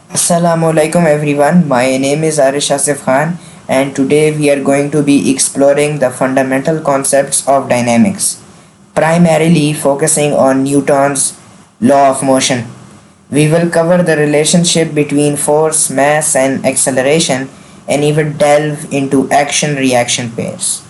Assalamualaikum everyone. My name is Arish Asif Khan, and today we are going to be exploring the fundamental concepts of dynamics, primarily focusing on Newton's law of motion. We will cover the relationship between force, mass, and acceleration, and even delve into action reaction pairs.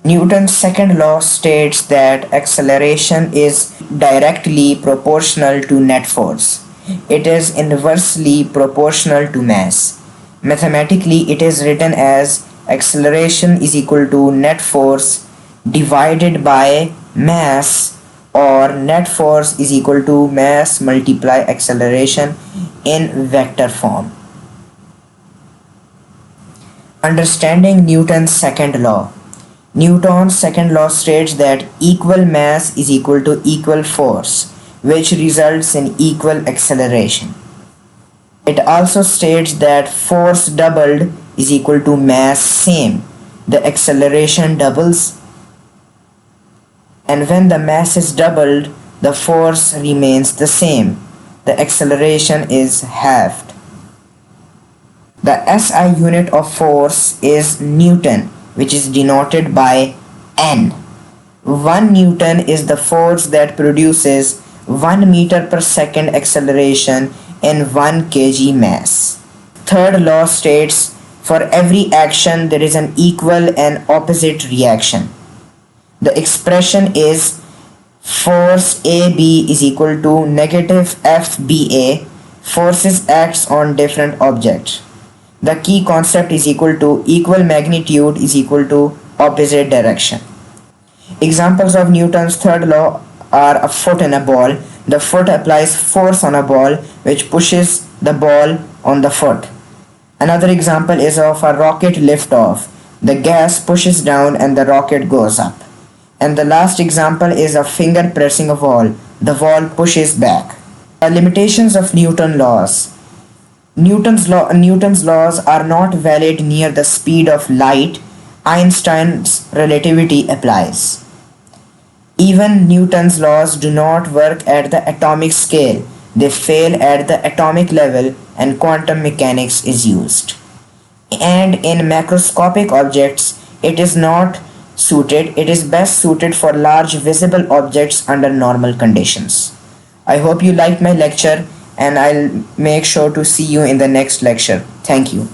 Newton's second law states that acceleration is directly proportional to net force. It is inversely proportional to mass. Mathematically, it is written as acceleration is equal to net force divided by mass, or net force is equal to mass multiply acceleration in vector form. Understanding Newton's second law. Newton's second law states that equal mass is equal to equal force, which results in equal acceleration. It also states that force doubled is equal to mass same. The acceleration doubles, and when the mass is doubled, the force remains the same. The acceleration is halved. The SI unit of force is Newton, which is denoted by N. 1 Newton is the force that produces 1 meter per second acceleration in 1 kg mass. Third law states for every action there is an equal and opposite reaction. The expression is force AB is equal to negative FBA. Forces acts on different objects. The key concept is equal to equal magnitude is equal to opposite direction. Examples of Newton's third law are a foot and a ball. The foot applies force on a ball which pushes the ball on the foot. Another example is of a rocket liftoff. The gas pushes down and the rocket goes up. And the last example is a finger pressing a wall. The wall pushes back. Limitations of Newton's laws. Newton's laws are not valid near the speed of light. Einstein's relativity applies. Even Newton's laws do not work at the atomic scale. They fail at the atomic level, and quantum mechanics is used. And in macroscopic objects, it is not suited. It is best suited for large visible objects under normal conditions. I hope you liked my lecture, and I'll make sure to see you in the next lecture. Thank you.